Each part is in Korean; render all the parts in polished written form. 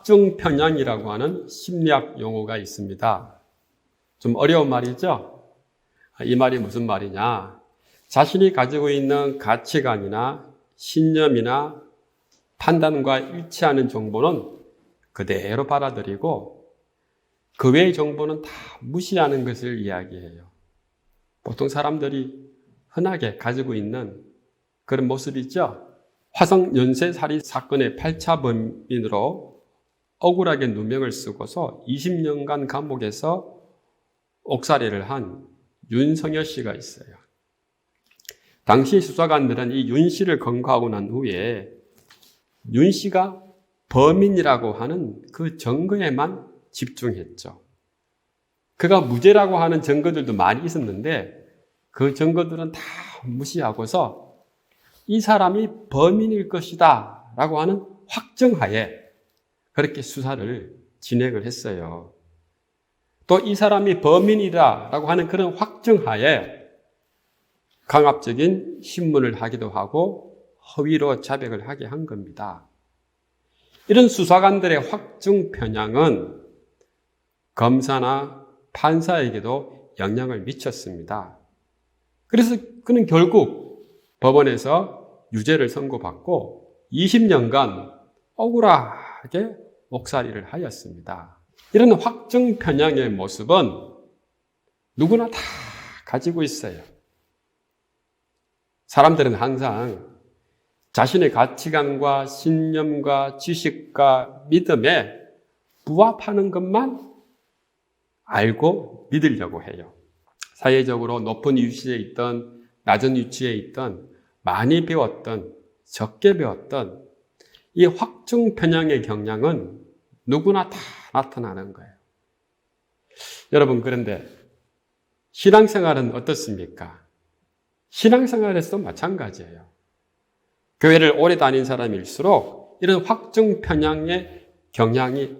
확증편향이라고 하는 심리학 용어가 있습니다. 좀 어려운 말이죠? 이 말이 무슨 말이냐? 자신이 가지고 있는 가치관이나 신념이나 판단과 일치하는 정보는 그대로 받아들이고 그 외의 정보는 다 무시하는 것을 이야기해요. 보통 사람들이 흔하게 가지고 있는 그런 모습이죠. 화성 연쇄살인 사건의 8차 범인으로 억울하게 누명을 쓰고서 20년간 감옥에서 옥살이를 한 윤석열 씨가 있어요. 당시 수사관들은 이 윤 씨를 검거하고 난 후에 윤 씨가 범인이라고 하는 그 증거에만 집중했죠. 그가 무죄라고 하는 증거들도 많이 있었는데 그 증거들은 다 무시하고서 이 사람이 범인일 것이다 라고 하는 확정하에 그렇게 수사를 진행을 했어요. 또 이 사람이 범인이다 라고 하는 그런 확정하에 강압적인 신문을 하기도 하고 허위로 자백을 하게 한 겁니다. 이런 수사관들의 확증 편향은 검사나 판사에게도 영향을 미쳤습니다. 그래서 그는 결국 법원에서 유죄를 선고받고 20년간 억울하게 옥살이를 하였습니다. 이런 확증 편향의 모습은 누구나 다 가지고 있어요. 사람들은 항상 자신의 가치관과 신념과 지식과 믿음에 부합하는 것만 알고 믿으려고 해요. 사회적으로 높은 위치에 있던 낮은 위치에 있던 많이 배웠던 적게 배웠던 이 확증 편향의 경향은 누구나 다 나타나는 거예요. 여러분, 그런데 신앙생활은 어떻습니까? 신앙생활에서도 마찬가지예요. 교회를 오래 다닌 사람일수록 이런 확증 편향의 경향이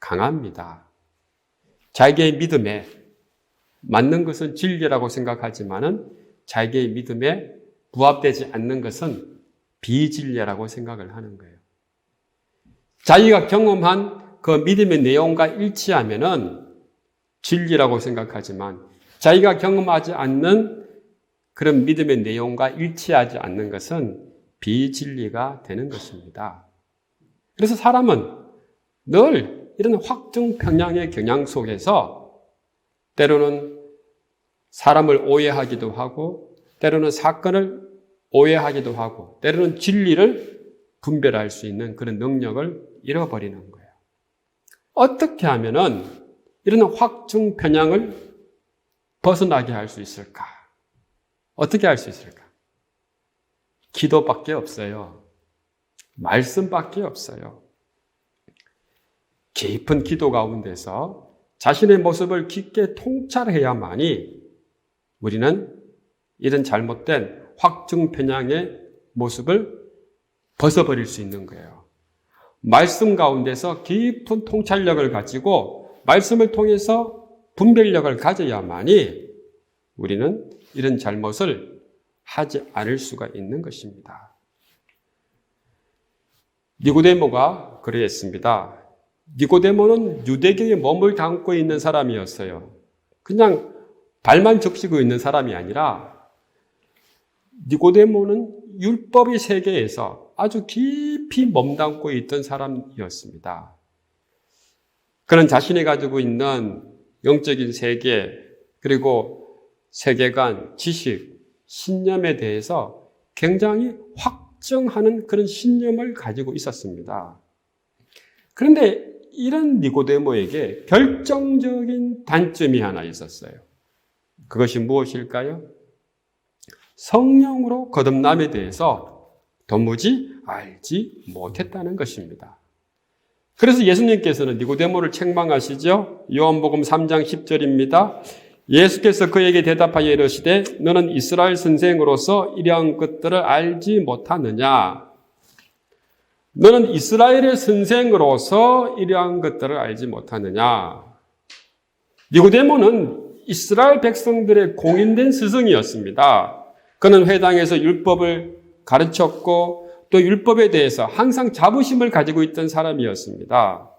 강합니다. 자기의 믿음에 맞는 것은 진리라고 생각하지만은 자기의 믿음에 부합되지 않는 것은 비진리라고 생각을 하는 거예요. 자기가 경험한 그 믿음의 내용과 일치하면은 진리라고 생각하지만 자기가 경험하지 않는 그런 믿음의 내용과 일치하지 않는 것은 비진리가 되는 것입니다. 그래서 사람은 늘 이런 확증 편향의 경향 속에서 때로는 사람을 오해하기도 하고 때로는 사건을 오해하기도 하고 때로는 진리를 분별할 수 있는 그런 능력을 잃어버리는 거예요. 어떻게 하면은 이런 확증 편향을 벗어나게 할 수 있을까? 어떻게 할 수 있을까? 기도밖에 없어요. 말씀밖에 없어요. 깊은 기도 가운데서 자신의 모습을 깊게 통찰해야만이 우리는 이런 잘못된 확증 편향의 모습을 벗어버릴 수 있는 거예요. 말씀 가운데서 깊은 통찰력을 가지고 말씀을 통해서 분별력을 가져야만이 우리는 이런 잘못을 하지 않을 수가 있는 것입니다. 니고데모가 그러했습니다. 니고데모는 유대교의 몸을 담고 있는 사람이었어요. 그냥 발만 적시고 있는 사람이 아니라 니고데모는 율법의 세계에서 아주 깊이 몸담고 있던 사람이었습니다. 그는 자신이 가지고 있는 영적인 세계 그리고 세계관, 지식, 신념에 대해서 굉장히 확정하는 그런 신념을 가지고 있었습니다. 그런데 이런 니고데모에게 결정적인 단점이 하나 있었어요. 그것이 무엇일까요? 성령으로 거듭남에 대해서 도무지 알지 못했다는 것입니다. 그래서 예수님께서는 니고데모를 책망하시죠. 요한복음 3장 10절입니다. 예수께서 그에게 대답하여 이르시되 너는 이스라엘 선생으로서 이러한 것들을 알지 못하느냐? 너는 이스라엘의 선생으로서 이러한 것들을 알지 못하느냐? 니고데모는 이스라엘 백성들의 공인된 스승이었습니다. 그는 회당에서 율법을 가르쳤고 또 율법에 대해서 항상 자부심을 가지고 있던 사람이었습니다.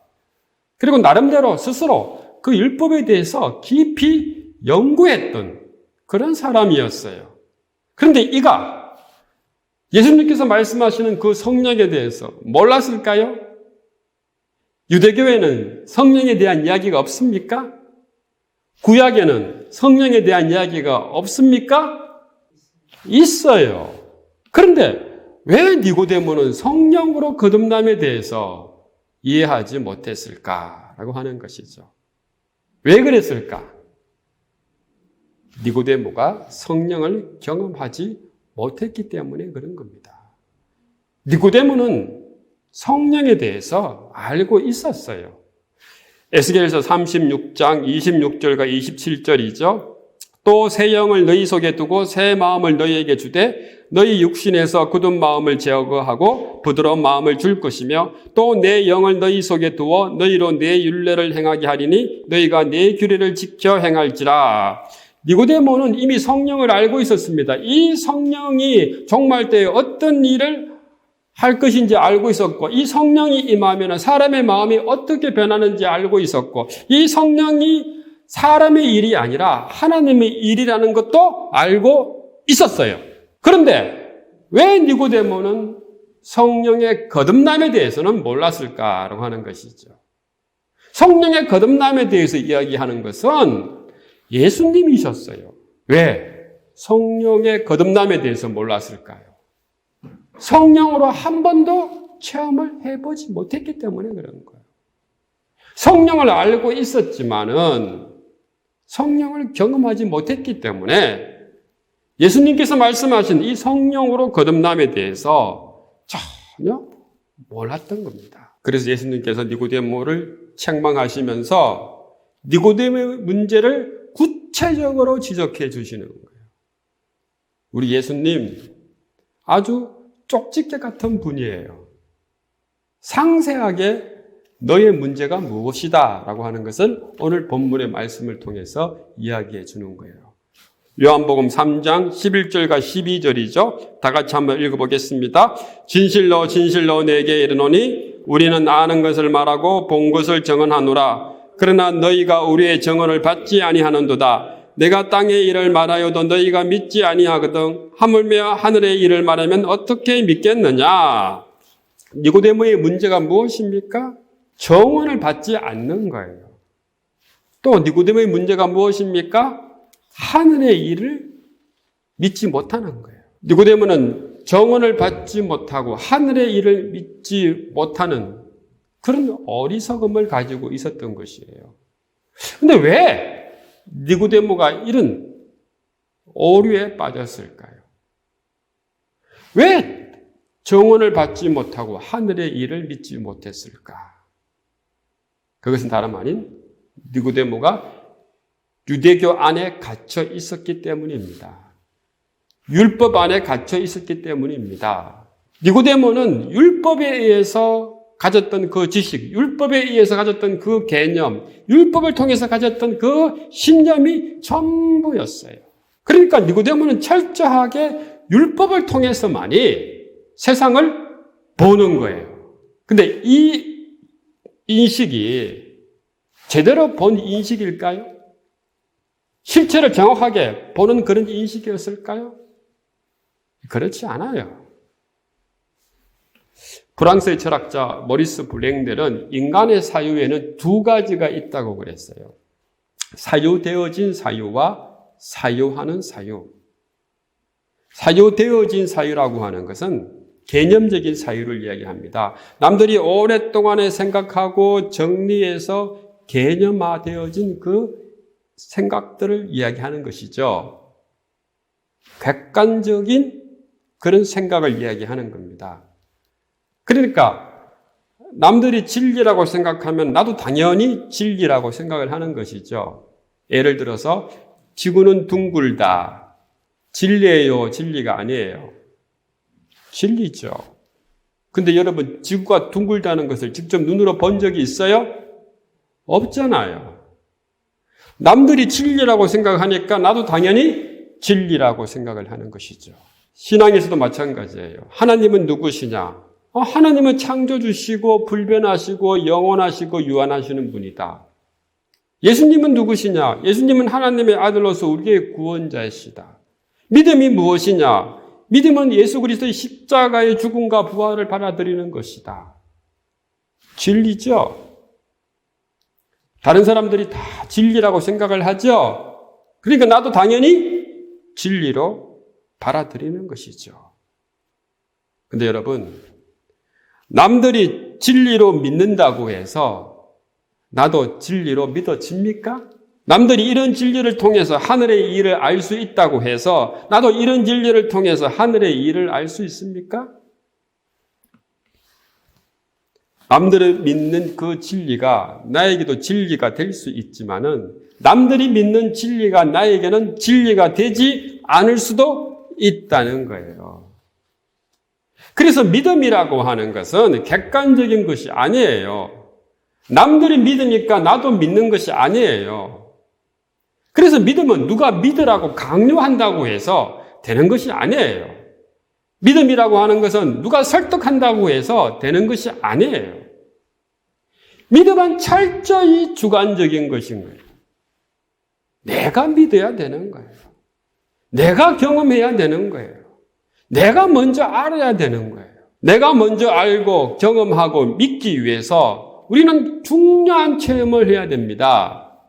그리고 나름대로 스스로 그 율법에 대해서 깊이 연구했던 그런 사람이었어요. 그런데 이가 예수님께서 말씀하시는 그 성령에 대해서 몰랐을까요? 유대교회는 성령에 대한 이야기가 없습니까? 구약에는 성령에 대한 이야기가 없습니까? 있어요. 그런데 왜 니고데모는 성령으로 거듭남에 대해서 이해하지 못했을까라고 하는 것이죠. 왜 그랬을까? 니고데모가 성령을 경험하지 못했기 때문에 그런 겁니다. 니고데모는 성령에 대해서 알고 있었어요. 에스겔서 36장 26절과 27절이죠. 또 새 영을 너희 속에 두고 새 마음을 너희에게 주되 너희 육신에서 굳은 마음을 제거하고 부드러운 마음을 줄 것이며 또 내 영을 너희 속에 두어 너희로 내 율례를 행하게 하리니 너희가 내 규례를 지켜 행할지라. 니고데모는 이미 성령을 알고 있었습니다. 이 성령이 종말 때에 어떤 일을 할 것인지 알고 있었고, 이 성령이 임하면 사람의 마음이 어떻게 변하는지 알고 있었고, 이 성령이 사람의 일이 아니라 하나님의 일이라는 것도 알고 있었어요. 그런데 왜 니고데모는 성령의 거듭남에 대해서는 몰랐을까라고 하는 것이죠. 성령의 거듭남에 대해서 이야기하는 것은 예수님이셨어요. 왜? 성령의 거듭남에 대해서 몰랐을까요? 성령으로 한 번도 체험을 해보지 못했기 때문에 그런 거예요. 성령을 알고 있었지만은 성령을 경험하지 못했기 때문에 예수님께서 말씀하신 이 성령으로 거듭남에 대해서 전혀 몰랐던 겁니다. 그래서 예수님께서 니고데모를 책망하시면서 니고데모의 문제를 구체적으로 지적해 주시는 거예요. 우리 예수님 아주 쪽집게 같은 분이에요. 상세하게 너의 문제가 무엇이다 라고 하는 것을 오늘 본문의 말씀을 통해서 이야기해 주는 거예요. 요한복음 3장 11절과 12절이죠. 다 같이 한번 읽어보겠습니다. 진실로 진실로 내게 이르노니 우리는 아는 것을 말하고 본 것을 증언하노라. 그러나 너희가 우리의 증언을 받지 아니하는도다. 내가 땅의 일을 말하여도 너희가 믿지 아니하거든. 하물며 하늘의 일을 말하면 어떻게 믿겠느냐? 니고데모의 문제가 무엇입니까? 정언을 받지 않는 거예요. 또 니고데모의 문제가 무엇입니까? 하늘의 일을 믿지 못하는 거예요. 니고데모는 정언을 받지 못하고 하늘의 일을 믿지 못하는 그런 어리석음을 가지고 있었던 것이에요. 근데 왜 니고데모가 이런 오류에 빠졌을까요? 왜 정언을 받지 못하고 하늘의 일을 믿지 못했을까? 그것은 다름 아닌 니고데모가 유대교 안에 갇혀 있었기 때문입니다. 율법 안에 갇혀 있었기 때문입니다. 니고데모는 율법에 의해서 가졌던 그 지식, 율법에 의해서 가졌던 그 개념, 율법을 통해서 가졌던 그 신념이 전부였어요. 그러니까 니고데모는 철저하게 율법을 통해서만이 세상을 보는 거예요. 근데 이 인식이 제대로 본 인식일까요? 실체를 정확하게 보는 그런 인식이었을까요? 그렇지 않아요. 프랑스의 철학자 모리스 블랭델은 인간의 사유에는 두 가지가 있다고 그랬어요. 사유되어진 사유와 사유하는 사유. 사유되어진 사유라고 하는 것은 개념적인 사유를 이야기합니다. 남들이 오랫동안에 생각하고 정리해서 개념화되어진 그 생각들을 이야기하는 것이죠. 객관적인 그런 생각을 이야기하는 겁니다. 그러니까 남들이 진리라고 생각하면 나도 당연히 진리라고 생각을 하는 것이죠. 예를 들어서 지구는 둥글다. 진리예요? 진리가 아니에요? 진리죠. 근데 여러분 지구가 둥글다는 것을 직접 눈으로 본 적이 있어요? 없잖아요. 남들이 진리라고 생각하니까 나도 당연히 진리라고 생각을 하는 것이죠. 신앙에서도 마찬가지예요. 하나님은 누구시냐? 하나님은 창조주시고 불변하시고 영원하시고 유한하시는 분이다. 예수님은 누구시냐? 예수님은 하나님의 아들로서 우리의 구원자이시다. 믿음이 무엇이냐? 믿음은 예수 그리스도의 십자가의 죽음과 부활을 받아들이는 것이다. 진리죠? 다른 사람들이 다 진리라고 생각을 하죠? 그러니까 나도 당연히 진리로 받아들이는 것이죠. 근데 여러분, 남들이 진리로 믿는다고 해서 나도 진리로 믿어집니까? 남들이 이런 진리를 통해서 하늘의 일을 알 수 있다고 해서 나도 이런 진리를 통해서 하늘의 일을 알 수 있습니까? 남들이 믿는 그 진리가 나에게도 진리가 될 수 있지만은 남들이 믿는 진리가 나에게는 진리가 되지 않을 수도 있다는 거예요. 그래서 믿음이라고 하는 것은 객관적인 것이 아니에요. 남들이 믿으니까 나도 믿는 것이 아니에요. 그래서 믿음은 누가 믿으라고 강요한다고 해서 되는 것이 아니에요. 믿음이라고 하는 것은 누가 설득한다고 해서 되는 것이 아니에요. 믿음은 철저히 주관적인 것인 거예요. 내가 믿어야 되는 거예요. 내가 경험해야 되는 거예요. 내가 먼저 알아야 되는 거예요. 내가 먼저 알고 경험하고 믿기 위해서 우리는 중요한 체험을 해야 됩니다.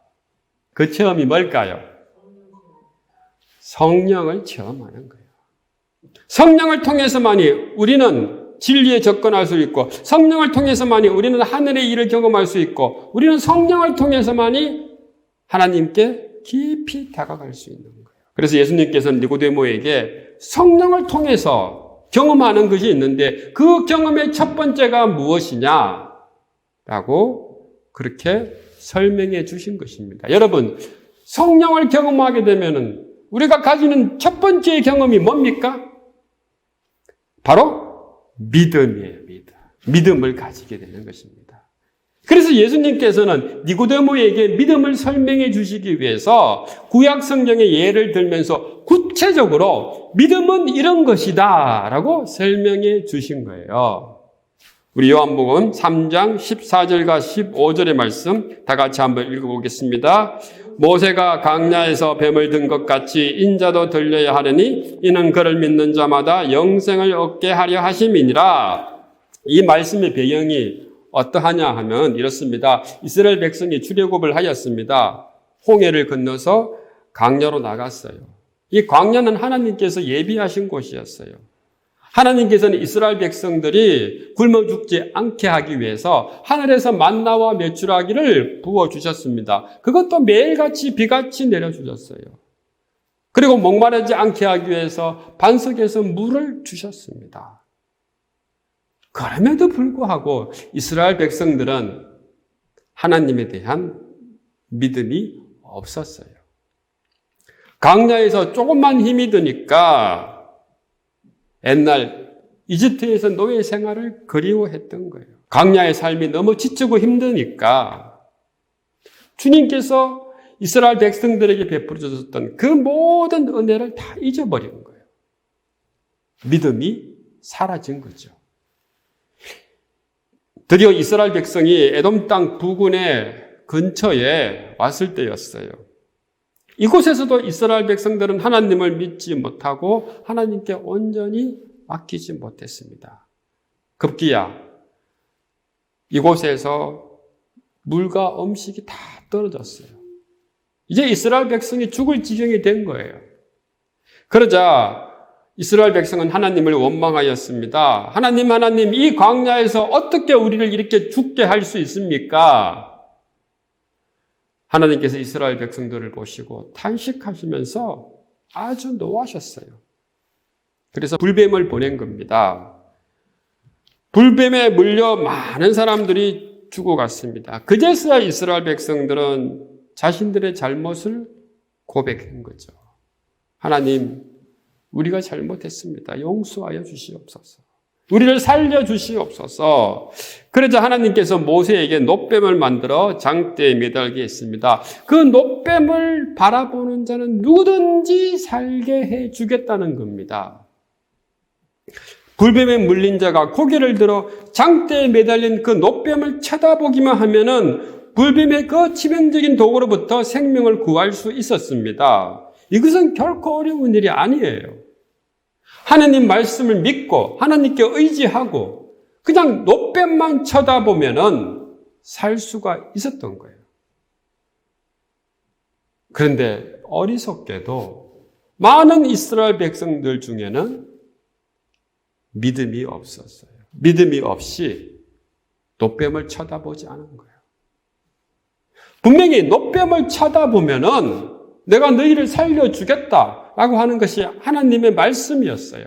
그 체험이 뭘까요? 성령을 체험하는 거예요. 성령을 통해서만이 우리는 진리에 접근할 수 있고 성령을 통해서만이 우리는 하늘의 일을 경험할 수 있고 우리는 성령을 통해서만이 하나님께 깊이 다가갈 수 있는 거예요. 그래서 예수님께서는 니고데모에게 성령을 통해서 경험하는 것이 있는데 그 경험의 첫 번째가 무엇이냐라고 그렇게 설명해 주신 것입니다. 여러분, 성령을 경험하게 되면은 우리가 가지는 첫 번째 경험이 뭡니까? 바로 믿음이에요. 믿음을 가지게 되는 것입니다. 그래서 예수님께서는 니고데모에게 믿음을 설명해 주시기 위해서 구약 성경의 예를 들면서 구체적으로 믿음은 이런 것이다 라고 설명해 주신 거예요. 우리 요한복음 3장 14절과 15절의 말씀 다 같이 한번 읽어보겠습니다. 모세가 광야에서 뱀을 든 것 같이 인자도 들려야 하려니 이는 그를 믿는 자마다 영생을 얻게 하려 하심이니라. 이 말씀의 배경이 어떠하냐 하면 이렇습니다. 이스라엘 백성이 출애굽을 하였습니다. 홍해를 건너서 광야로 나갔어요. 이 광야는 하나님께서 예비하신 곳이었어요. 하나님께서는 이스라엘 백성들이 굶어 죽지 않게 하기 위해서 하늘에서 만나와 메추라기를 부어주셨습니다. 그것도 매일같이 비같이 내려주셨어요. 그리고 목마르지 않게 하기 위해서 반석에서 물을 주셨습니다. 그럼에도 불구하고 이스라엘 백성들은 하나님에 대한 믿음이 없었어요. 광야에서 조금만 힘이 드니까 옛날 이집트에서 노예 생활을 그리워했던 거예요. 광야의 삶이 너무 지치고 힘드니까 주님께서 이스라엘 백성들에게 베풀어 주셨던 그 모든 은혜를 다 잊어버린 거예요. 믿음이 사라진 거죠. 드디어 이스라엘 백성이 에돔 땅 부근의 근처에 왔을 때였어요. 이곳에서도 이스라엘 백성들은 하나님을 믿지 못하고 하나님께 온전히 맡기지 못했습니다. 급기야 이곳에서 물과 음식이 다 떨어졌어요. 이제 이스라엘 백성이 죽을 지경이 된 거예요. 그러자 이스라엘 백성은 하나님을 원망하였습니다. 하나님, 이 광야에서 어떻게 우리를 이렇게 죽게 할 수 있습니까? 하나님께서 이스라엘 백성들을 보시고 탄식하시면서 아주 노하셨어요. 그래서 불뱀을 보낸 겁니다. 불뱀에 물려 많은 사람들이 죽어갔습니다. 그제서야 이스라엘 백성들은 자신들의 잘못을 고백한 거죠. 하나님, 우리가 잘못했습니다. 용서하여 주시옵소서. 우리를 살려주시옵소서. 그러자 하나님께서 모세에게 놋뱀을 만들어 장대에 매달게 했습니다. 그 놋뱀을 바라보는 자는 누구든지 살게 해주겠다는 겁니다. 불뱀에 물린 자가 고개를 들어 장대에 매달린 그 노뱀을 쳐다보기만 하면은 불뱀의 그 치명적인 독으로부터 생명을 구할 수 있었습니다. 이것은 결코 어려운 일이 아니에요. 하나님 말씀을 믿고 하나님께 의지하고 그냥 노뱀만 쳐다보면은 살 수가 있었던 거예요. 그런데 어리석게도 많은 이스라엘 백성들 중에는 믿음이 없었어요. 믿음이 없이 노뱀을 쳐다보지 않은 거예요. 분명히 노뱀을 쳐다보면은 내가 너희를 살려주겠다라고 하는 것이 하나님의 말씀이었어요.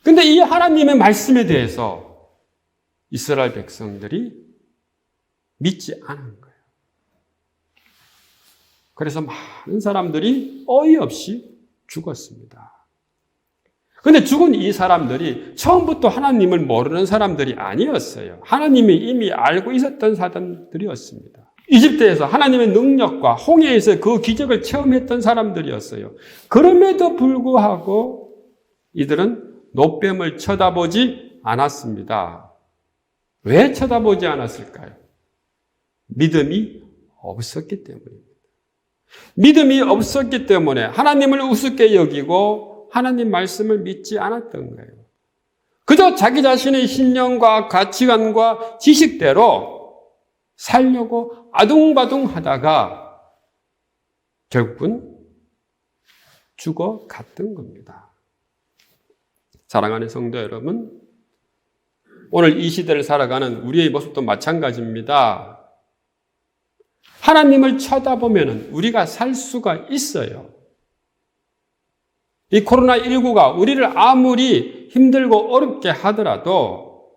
근데 이 하나님의 말씀에 대해서 이스라엘 백성들이 믿지 않은 거예요. 그래서 많은 사람들이 어이없이 죽었습니다. 근데 죽은 이 사람들이 처음부터 하나님을 모르는 사람들이 아니었어요. 하나님이 이미 알고 있었던 사람들이었습니다. 이집트에서 하나님의 능력과 홍해에서 그 기적을 체험했던 사람들이었어요. 그럼에도 불구하고 이들은 노뱀을 쳐다보지 않았습니다. 왜 쳐다보지 않았을까요? 믿음이 없었기 때문입니다. 믿음이 없었기 때문에 하나님을 우습게 여기고 하나님 말씀을 믿지 않았던 거예요. 그저 자기 자신의 신념과 가치관과 지식대로 살려고 아둥바둥 하다가 결국은 죽어갔던 겁니다. 사랑하는 성도 여러분, 오늘 이 시대를 살아가는 우리의 모습도 마찬가지입니다. 하나님을 쳐다보면 우리가 살 수가 있어요. 이 코로나19가 우리를 아무리 힘들고 어렵게 하더라도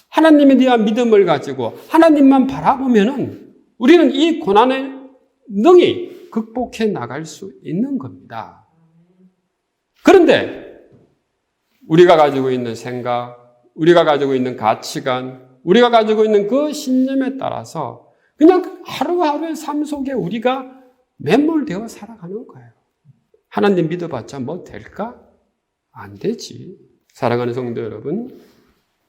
하나님에 대한 믿음을 가지고 하나님만 바라보면 우리는 이 고난을 능히 극복해 나갈 수 있는 겁니다. 그런데 우리가 가지고 있는 생각, 우리가 가지고 있는 가치관, 우리가 가지고 있는 그 신념에 따라서 그냥 하루하루의 삶 속에 우리가 매몰되어 살아가는 거예요. 하나님 믿어봤자 뭐 될까? 안 되지. 사랑하는 성도 여러분,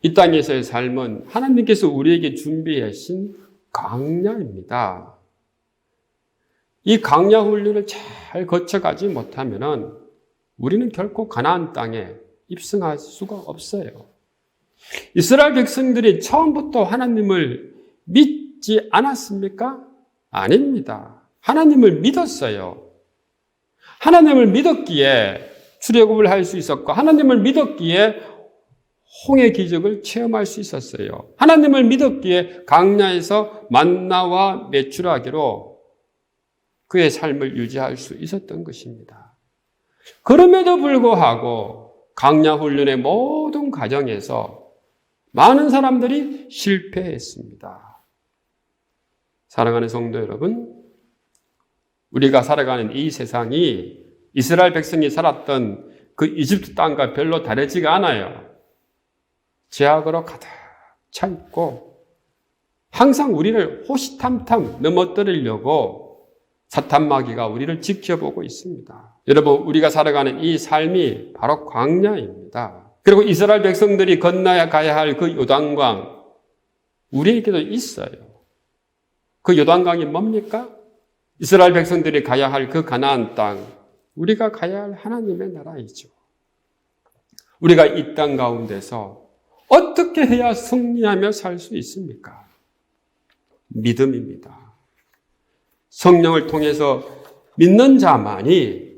이 땅에서의 삶은 하나님께서 우리에게 준비하신 강야입니다. 이 강야 훈련을 잘 거쳐가지 못하면 우리는 결코 가나안 땅에 입성할 수가 없어요. 이스라엘 백성들이 처음부터 하나님을 믿지 않았습니까? 아닙니다. 하나님을 믿었어요. 하나님을 믿었기에 출애굽을 할 수 있었고 하나님을 믿었기에 홍해 기적을 체험할 수 있었어요. 하나님을 믿었기에 광야에서 만나와 메추라기로 그의 삶을 유지할 수 있었던 것입니다. 그럼에도 불구하고 광야 훈련의 모든 과정에서 많은 사람들이 실패했습니다. 사랑하는 성도 여러분, 우리가 살아가는 이 세상이 이스라엘 백성이 살았던 그 이집트 땅과 별로 다르지가 않아요. 죄악으로 가득 차 있고 항상 우리를 호시탐탐 넘어뜨리려고 사탄 마귀가 우리를 지켜보고 있습니다. 여러분, 우리가 살아가는 이 삶이 바로 광야입니다. 그리고 이스라엘 백성들이 건너야 가야 할 그 요단강, 우리에게도 있어요. 그 요단강이 뭡니까? 이스라엘 백성들이 가야 할 그 가나안 땅, 우리가 가야 할 하나님의 나라이죠. 우리가 이 땅 가운데서 어떻게 해야 승리하며 살 수 있습니까? 믿음입니다. 성령을 통해서 믿는 자만이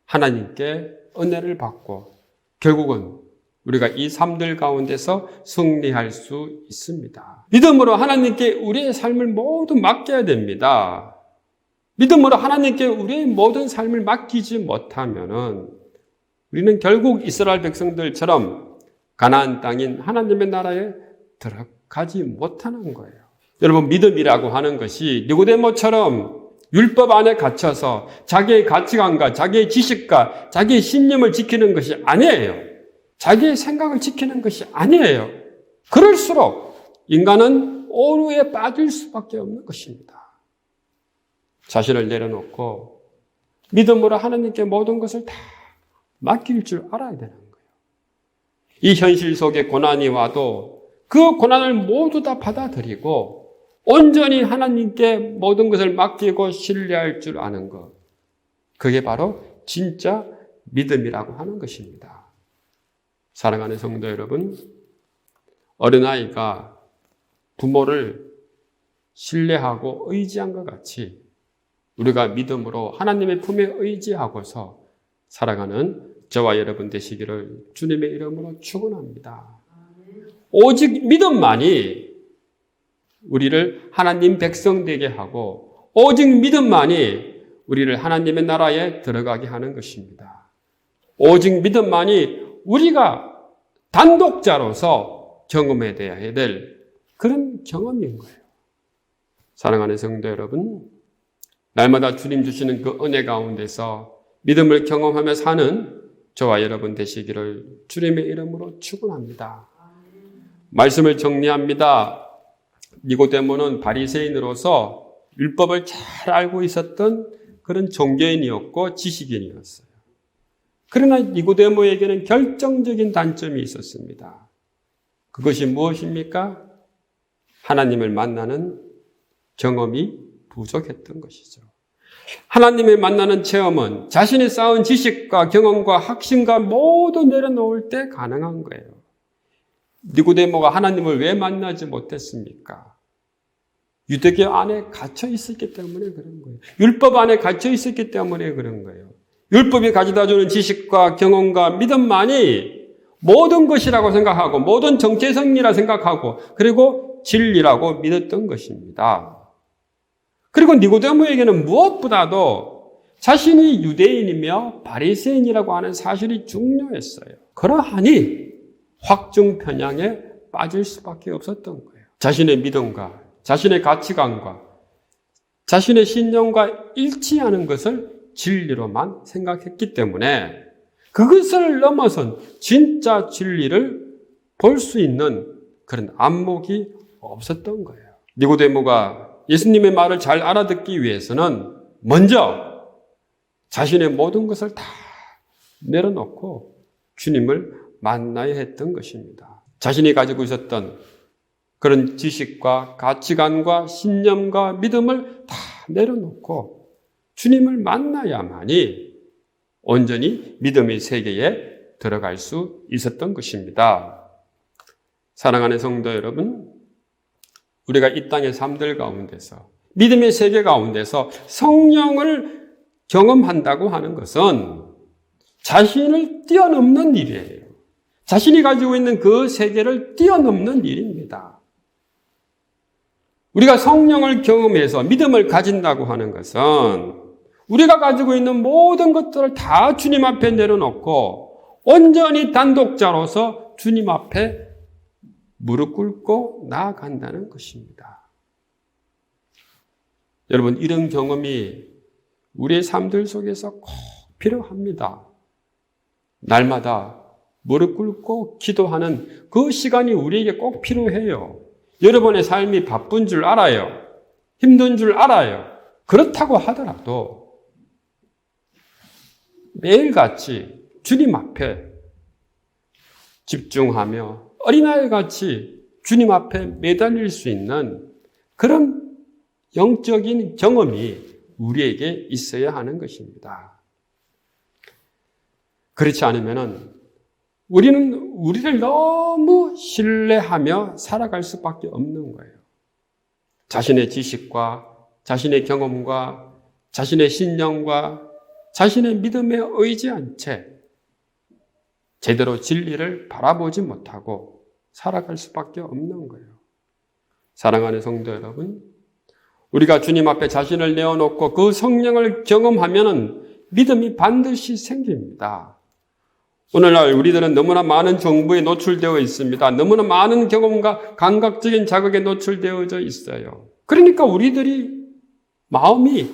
하나님께 은혜를 받고 결국은 우리가 이 삶들 가운데서 승리할 수 있습니다. 믿음으로 하나님께 우리의 삶을 모두 맡겨야 됩니다. 믿음으로 하나님께 우리의 모든 삶을 맡기지 못하면은 우리는 결국 이스라엘 백성들처럼 가나안 땅인 하나님의 나라에 들어가지 못하는 거예요. 여러분, 믿음이라고 하는 것이 니고데모처럼 율법 안에 갇혀서 자기의 가치관과 자기의 지식과 자기의 신념을 지키는 것이 아니에요. 자기의 생각을 지키는 것이 아니에요. 그럴수록 인간은 오류에 빠질 수밖에 없는 것입니다. 자신을 내려놓고 믿음으로 하나님께 모든 것을 다 맡길 줄 알아야 되는 거예요. 이 현실 속에 고난이 와도 그 고난을 모두 다 받아들이고 온전히 하나님께 모든 것을 맡기고 신뢰할 줄 아는 것. 그게 바로 진짜 믿음이라고 하는 것입니다. 사랑하는 성도 여러분, 어린아이가 부모를 신뢰하고 의지한 것 같이 우리가 믿음으로 하나님의 품에 의지하고서 살아가는 저와 여러분 되시기를 주님의 이름으로 축원합니다. 오직 믿음만이 우리를 하나님 백성 되게 하고 오직 믿음만이 우리를 하나님의 나라에 들어가게 하는 것입니다. 오직 믿음만이 우리가 단독자로서 경험해야 될 그런 경험인 거예요. 사랑하는 성도 여러분, 날마다 주님 주시는 그 은혜 가운데서 믿음을 경험하며 사는 저와 여러분 되시기를 주님의 이름으로 축원합니다. 말씀을 정리합니다. 니고데모는 바리새인으로서 율법을 잘 알고 있었던 그런 종교인이었고 지식인이었어요. 그러나 니고데모에게는 결정적인 단점이 있었습니다. 그것이 무엇입니까? 하나님을 만나는 경험이 부족했던 것이죠. 하나님을 만나는 체험은 자신이 쌓은 지식과 경험과 확신과 모두 내려놓을 때 가능한 거예요. 니고데모가 하나님을 왜 만나지 못했습니까? 유대교 안에 갇혀 있었기 때문에 그런 거예요. 율법 안에 갇혀 있었기 때문에 그런 거예요. 율법이 가져다주는 지식과 경험과 믿음만이 모든 것이라고 생각하고 모든 정체성이라 생각하고 그리고 진리라고 믿었던 것입니다. 그리고 니고데모에게는 무엇보다도 자신이 유대인이며 바리새인이라고 하는 사실이 중요했어요. 그러하니 확증 편향에 빠질 수밖에 없었던 거예요. 자신의 믿음과 자신의 가치관과 자신의 신념과 일치하는 것을 진리로만 생각했기 때문에 그것을 넘어선 진짜 진리를 볼 수 있는 그런 안목이 없었던 거예요. 니고데모가 예수님의 말을 잘 알아듣기 위해서는 먼저 자신의 모든 것을 다 내려놓고 주님을 만나야 했던 것입니다. 자신이 가지고 있었던 그런 지식과 가치관과 신념과 믿음을 다 내려놓고 주님을 만나야만이 온전히 믿음의 세계에 들어갈 수 있었던 것입니다. 사랑하는 성도 여러분, 우리가 이 땅의 삶들 가운데서 믿음의 세계 가운데서 성령을 경험한다고 하는 것은 자신을 뛰어넘는 일이에요. 자신이 가지고 있는 그 세계를 뛰어넘는 일입니다. 우리가 성령을 경험해서 믿음을 가진다고 하는 것은 우리가 가지고 있는 모든 것들을 다 주님 앞에 내려놓고 온전히 단독자로서 주님 앞에 무릎 꿇고 나아간다는 것입니다. 여러분, 이런 경험이 우리의 삶들 속에서 꼭 필요합니다. 날마다 무릎 꿇고 기도하는 그 시간이 우리에게 꼭 필요해요. 여러분의 삶이 바쁜 줄 알아요. 힘든 줄 알아요. 그렇다고 하더라도 매일같이 주님 앞에 집중하며 어린아이같이 주님 앞에 매달릴 수 있는 그런 영적인 경험이 우리에게 있어야 하는 것입니다. 그렇지 않으면 우리는 우리를 너무 신뢰하며 살아갈 수밖에 없는 거예요. 자신의 지식과 자신의 경험과 자신의 신념과 자신의 믿음에 의지한 채 제대로 진리를 바라보지 못하고 살아갈 수밖에 없는 거예요. 사랑하는 성도 여러분, 우리가 주님 앞에 자신을 내어놓고 그 성령을 경험하면 믿음이 반드시 생깁니다. 오늘날 우리들은 너무나 많은 정보에 노출되어 있습니다. 너무나 많은 경험과 감각적인 자극에 노출되어져 있어요. 그러니까 우리들이 마음이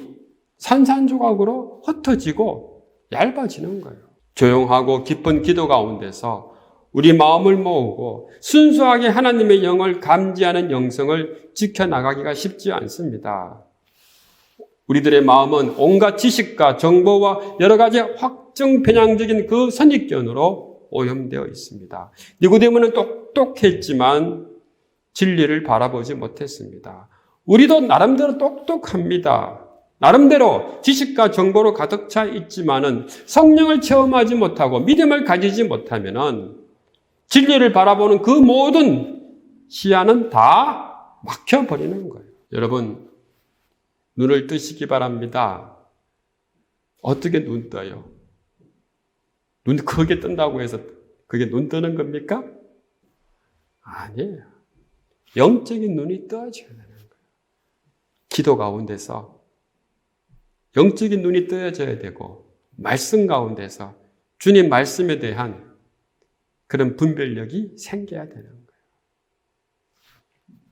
산산조각으로 흩어지고 얇아지는 거예요. 조용하고 깊은 기도 가운데서 우리 마음을 모으고 순수하게 하나님의 영을 감지하는 영성을 지켜나가기가 쉽지 않습니다. 우리들의 마음은 온갖 지식과 정보와 여러 가지 확정 편향적인 그 선입견으로 오염되어 있습니다. 니고데모는 똑똑했지만 진리를 바라보지 못했습니다. 우리도 나름대로 똑똑합니다. 나름대로 지식과 정보로 가득 차 있지만은 성령을 체험하지 못하고 믿음을 가지지 못하면은 진리를 바라보는 그 모든 시야는 다 막혀버리는 거예요. 여러분, 눈을 뜨시기 바랍니다. 어떻게 눈 떠요? 눈 크게 뜬다고 해서 그게 눈 뜨는 겁니까? 아니에요. 영적인 눈이 떠져야 되는 거예요. 기도 가운데서 영적인 눈이 뜨여져야 되고 말씀 가운데서 주님 말씀에 대한 그런 분별력이 생겨야 되는 거예요.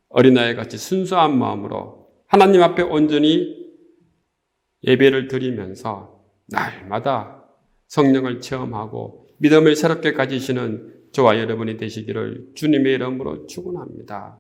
어린아이같이 순수한 마음으로 하나님 앞에 온전히 예배를 드리면서 날마다 성령을 체험하고 믿음을 새롭게 가지시는 저와 여러분이 되시기를 주님의 이름으로 축원합니다.